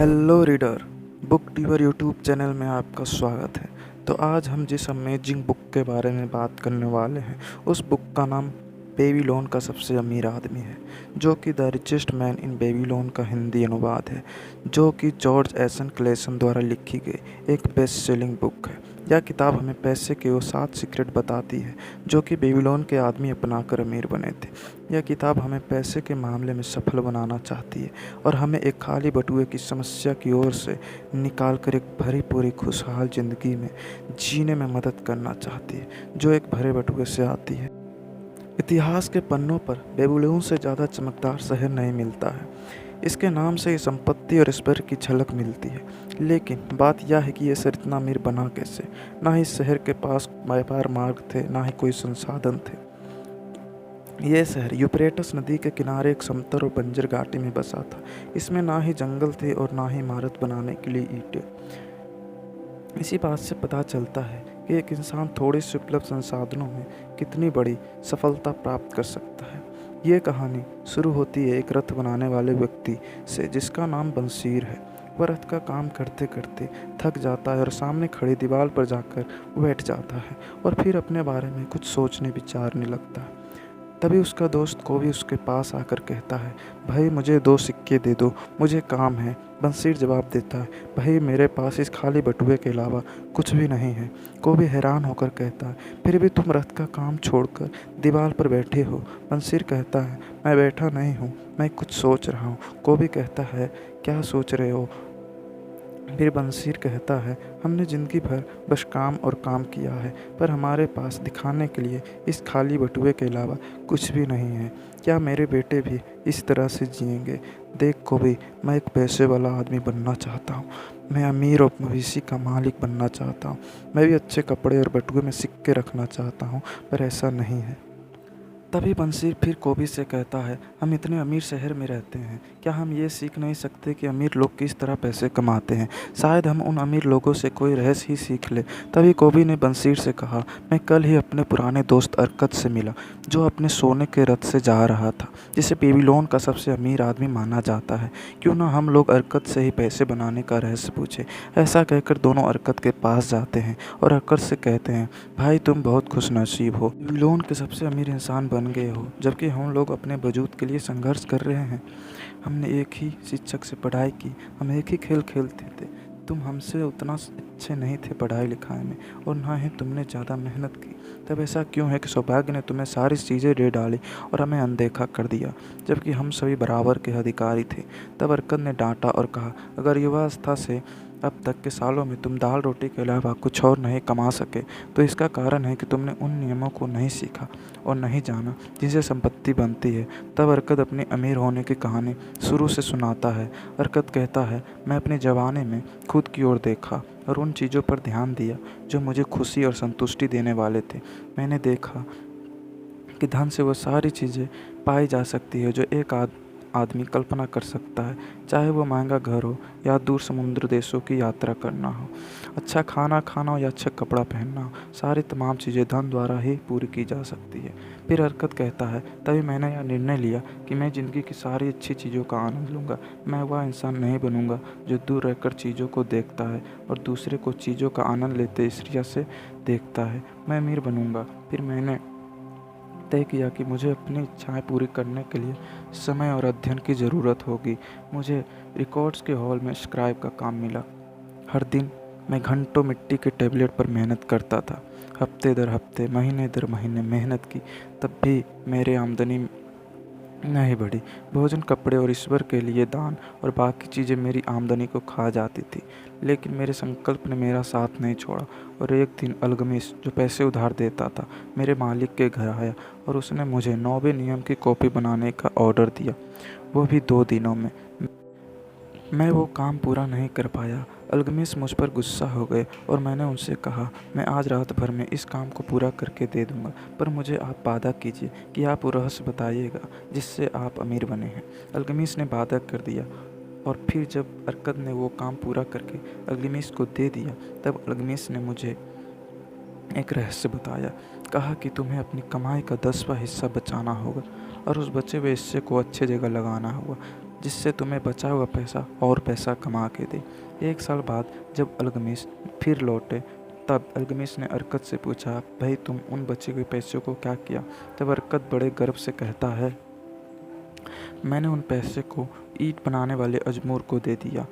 Hello reader, book डीवर YouTube channel में आपका स्वागत है। तो आज हम जिस अमेजिंग बुक के बारे में बात करने वाले हैं उस बुक का नाम बेबीलोन का सबसे अमीर आदमी है, जो कि the richest man in Babylon का हिंदी अनुवाद है, जो कि जॉर्ज एसन क्लेसन द्वारा लिखी गई एक बेस्ट सेलिंग बुक है। यह किताब हमें पैसे के वो 7 सीक्रेट बताती है जो कि बेबीलोन के आदमी अपनाकर अमीर बने थे। यह किताब हमें पैसे के मामले में सफल बनाना चाहती है और हमें एक खाली बटुए की समस्या की ओर से निकाल कर एक भरी पूरी खुशहाल ज़िंदगी में जीने में मदद करना चाहती है, जो एक भरे बटुए से आती है। इतिहास के पन्नों पर बेबीलोन से ज़्यादा चमकदार शहर नहीं मिलता है। इसके नाम से ही संपत्ति और ऐश्वर्य की झलक मिलती है, लेकिन बात यह है कि यह शहर इतना अमीर बना कैसे। ना ही इस शहर के पास व्यापार मार्ग थे, ना ही कोई संसाधन थे। यह शहर यूफ्रेटस नदी के किनारे एक समतल और बंजर घाटी में बसा था। इसमें ना ही जंगल थे और ना ही इमारत बनाने के लिए ईंटें। इसी बात से पता चलता है कि एक इंसान थोड़े से उपलब्ध संसाधनों में कितनी बड़ी सफलता प्राप्त कर सकता है। ये कहानी शुरू होती है एक रथ बनाने वाले व्यक्ति से जिसका नाम बंसीर है। वह रथ का काम करते करते थक जाता है और सामने खड़ी दीवार पर जाकर बैठ जाता है और फिर अपने बारे में कुछ सोचने विचारने लगता है। तभी उसका दोस्त को भी उसके पास आकर कहता है, भाई मुझे 2 सिक्के दे दो, मुझे काम है। बंसीर जवाब देता है, भाई मेरे पास इस खाली बटुए के अलावा कुछ भी नहीं है। को भी हैरान होकर कहता है, फिर भी तुम रथ का काम छोड़कर दीवार पर बैठे हो। बंसीर कहता है, मैं बैठा नहीं हूँ, मैं कुछ सोच रहा हूँ। को भी कहता है, क्या सोच रहे हो? फिर बंसीर कहता है, हमने ज़िंदगी भर बस काम और काम किया है, पर हमारे पास दिखाने के लिए इस खाली बटुए के अलावा कुछ भी नहीं है। क्या मेरे बेटे भी इस तरह से जिएंगे? देख को भी, मैं एक पैसे वाला आदमी बनना चाहता हूँ। मैं अमीर और मवेशी का मालिक बनना चाहता हूँ। मैं भी अच्छे कपड़े और बटुए में सिक्के रखना चाहता हूँ, पर ऐसा नहीं है। तभी बंसीर फिर कोबी से कहता है, हम इतने अमीर शहर में रहते हैं, क्या हम ये सीख नहीं सकते कि अमीर लोग किस तरह पैसे कमाते हैं? शायद हम उन अमीर लोगों से कोई रहस्य ही सीख ले। तभी कोबी ने बंसीर से कहा, मैं कल ही अपने पुराने दोस्त अरकत से मिला, जो अपने सोने के रथ से जा रहा था, जिसे बेबीलोन का सबसे अमीर आदमी माना जाता है। क्यों ना हम लोग अरकत से ही पैसे बनाने का रहस्य पूछे। ऐसा कहकर दोनों अरकत के पास जाते हैं और अरकत से कहते हैं, भाई तुम बहुत खुशनसीब हो, बेबीलोन के सबसे अमीर इंसान बन गए हो, जबकि हम लोग अपने वजूद के लिए संघर्ष कर रहे हैं। हमने एक ही शिक्षक से पढ़ाई की, हम एक ही खेल खेलते थे। तुम हमसे उतना अच्छे नहीं थे पढ़ाई लिखाई में, और ना ही तुमने ज़्यादा मेहनत की। तब ऐसा क्यों है कि सौभाग्य ने तुम्हें सारी चीज़ें दे डाली और हमें अनदेखा कर दिया, जबकि हम सभी बराबर के अधिकारी थे? तब अरकत ने डांटा और कहा, अगर युवावस्था से अब तक के सालों में तुम दाल रोटी के अलावा कुछ और नहीं कमा सके, तो इसका कारण है कि तुमने उन नियमों को नहीं सीखा और नहीं जाना जिनसे संपत्ति बनती है। तब अरकत अपने अमीर होने की कहानी शुरू से सुनाता है। अरकत कहता है, मैं अपने जवानी में खुद की ओर देखा और उन चीज़ों पर ध्यान दिया जो मुझे खुशी और संतुष्टि देने वाले थे। मैंने देखा कि धन से वो सारी चीज़ें पाई जा सकती है जो एक आदमी कल्पना कर सकता है, चाहे वो महंगा घर हो या दूर समुद्र देशों की यात्रा करना हो, अच्छा खाना खाना हो या अच्छा कपड़ा पहनना हो। सारी तमाम चीज़ें धन द्वारा ही पूरी की जा सकती है। फिर अरकत कहता है, तभी मैंने यह निर्णय लिया कि मैं ज़िंदगी की सारी अच्छी चीज़ों का आनंद लूँगा। मैं वह इंसान नहीं बनूँगा जो दूर रहकर चीज़ों को देखता है और दूसरे को चीज़ों का आनंद लेते ईर्ष्या से देखता है। मैं अमीर बनूँगा। फिर मैंने तय किया कि मुझे अपनी इच्छाएं पूरी करने के लिए समय और अध्ययन की ज़रूरत होगी। मुझे रिकॉर्ड्स के हॉल में स्क्राइब का काम मिला। हर दिन मैं घंटों मिट्टी के टैबलेट पर मेहनत करता था। हफ्ते दर हफ्ते, महीने दर महीने मेहनत की, तब भी मेरे आमदनी नहीं बढ़ी। भोजन, कपड़े और ईश्वर के लिए दान और बाकी चीज़ें मेरी आमदनी को खा जाती थी। लेकिन मेरे संकल्प ने मेरा साथ नहीं छोड़ा और एक दिन अल्गमिस, जो पैसे उधार देता था, मेरे मालिक के घर आया और उसने मुझे 9वें नियम की कॉपी बनाने का ऑर्डर दिया, वो भी 2 दिनों में। मैं वो काम पूरा नहीं कर पाया। अल्गमिस मुझ पर गुस्सा हो गए और मैंने उनसे कहा, मैं आज रात भर में इस काम को पूरा करके दे दूंगा, पर मुझे आप वादा कीजिए कि आप वो रहस्य बताइएगा जिससे आप अमीर बने हैं। अल्गमिस ने वादा कर दिया और फिर जब अरकत ने वो काम पूरा करके अल्गमिस को दे दिया, तब अल्गमिस ने मुझे एक रहस्य बताया। कहा कि तुम्हें अपनी कमाई का 10वां हिस्सा बचाना होगा और उस बचे हुए हिस्से को अच्छे जगह लगाना होगा। जिससे तुम्हें बचा हुआ पैसा और पैसा कमा के दे। 1 साल बाद जब अल्तमिश फिर लौटे तब अल्तमिश ने अरकत से पूछा, भाई तुम उन बचे हुए पैसों को क्या किया? तब अरकत बड़े गर्व से कहता है, मैंने उन पैसे को ईंट बनाने वाले अजमूर को दे दिया,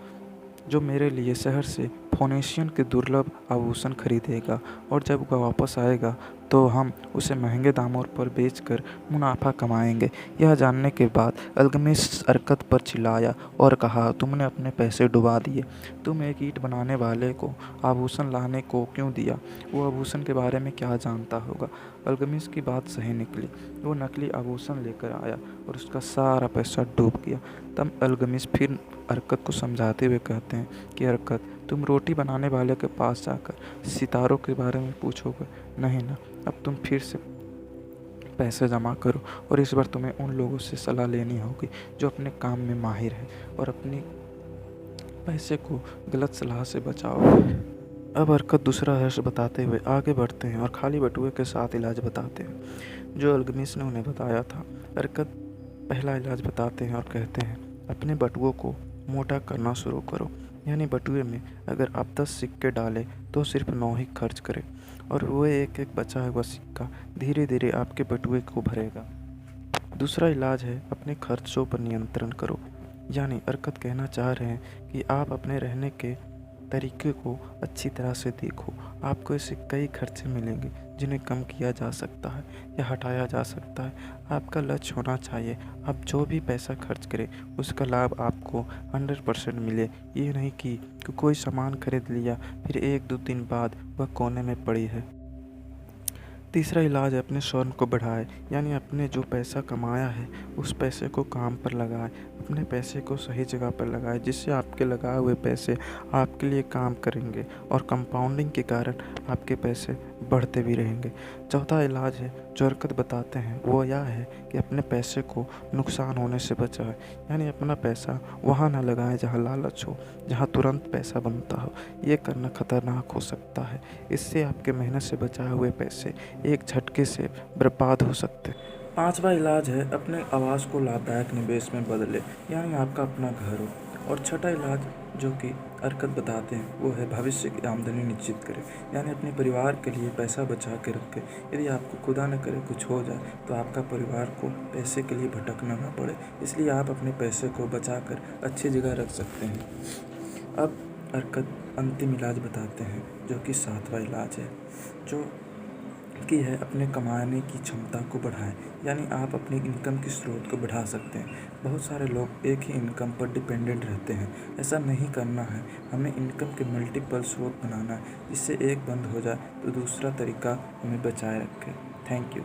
जो मेरे लिए शहर से फोनेशियन के दुर्लभ आभूषण खरीदेगा, और जब वह वापस आएगा तो हम उसे महंगे दामों पर बेचकर मुनाफा कमाएंगे। यह जानने के बाद अल्तमिश अरकत पर चिल्लाया और कहा, तुमने अपने पैसे डुबा दिए। तुम एक ईंट बनाने वाले को आभूषण लाने को क्यों दिया? वो आभूषण के बारे में क्या जानता होगा? अल्तमिश की बात सही निकली। वो नकली आभूषण लेकर आया और उसका सारा पैसा डूब गया। तब अल्तमिश फिर अरकत को समझाते हुए कहते हैं कि अरकत, तुम रोटी बनाने वाले के पास जाकर सितारों के बारे में पूछोगे नहीं ना। अब तुम फिर से पैसे जमा करो और इस बार तुम्हें उन लोगों से सलाह लेनी होगी जो अपने काम में माहिर है, और अपनी पैसे को गलत सलाह से बचाओ। अब अरकत दूसरा रहस्य बताते हुए आगे बढ़ते हैं और खाली बटुए के साथ इलाज बताते हैं जो अल्तमिश ने उन्हें बताया था। अरकत पहला इलाज बताते हैं और कहते हैं, अपने बटुओं को मोटा करना शुरू करो, यानी बटुए में अगर आप 10 सिक्के डालें तो सिर्फ 9 ही खर्च करें, और वो एक एक बचा हुआ सिक्का धीरे धीरे आपके बटुए को भरेगा। दूसरा इलाज है, अपने खर्चों पर नियंत्रण करो, यानी अरकत कहना चाह रहे हैं कि आप अपने रहने के तरीके को अच्छी तरह से देखो। आपको ऐसे कई खर्चे मिलेंगे जिन्हें कम किया जा सकता है या हटाया जा सकता है। आपका लक्ष्य होना चाहिए, आप जो भी पैसा खर्च करें उसका लाभ आपको 100% मिले। ये नहीं कि कोई सामान खरीद लिया फिर 1-2 दिन बाद वह कोने में पड़ी है। तीसरा इलाज है, अपने स्वर्ण को बढ़ाए, यानी अपने जो पैसा कमाया है उस पैसे को काम पर लगाए। अपने पैसे को सही जगह पर लगाए, जिससे आपके लगाए हुए पैसे आपके लिए काम करेंगे और कंपाउंडिंग के कारण आपके पैसे बढ़ते भी रहेंगे। चौथा इलाज है जो हरकत बताते हैं वो यह है कि अपने पैसे को नुकसान होने से बचाए, यानी अपना पैसा वहाँ ना लगाएं जहाँ लालच हो, जहाँ तुरंत पैसा बनता हो। ये करना खतरनाक हो सकता है, इससे आपके मेहनत से बचाए हुए पैसे एक झटके से बर्बाद हो सकते हैं। पांचवा इलाज है, अपने आवास को लाभदायक निवेश में बदले, यानी आपका अपना घर हो। और छठा इलाज जो कि हरकत बताते हैं वो है, भविष्य की आमदनी निश्चित करें, यानी अपने परिवार के लिए पैसा बचा के रखें। यदि आपको खुदा न करे कुछ हो जाए तो आपका परिवार को पैसे के लिए भटकना ना पड़े, इसलिए आप अपने पैसे को बचा कर अच्छी जगह रख सकते हैं। अब हरकत अंतिम इलाज बताते हैं जो कि 7वां इलाज है, जो कि है अपने कमाने की क्षमता को बढ़ाएं, यानी आप अपनी इनकम के स्रोत को बढ़ा सकते हैं। बहुत सारे लोग एक ही इनकम पर डिपेंडेंट रहते हैं, ऐसा नहीं करना है। हमें इनकम के मल्टीपल स्रोत बनाना है, जिससे एक बंद हो जाए तो दूसरा तरीका हमें बचाए रखे। Thank you.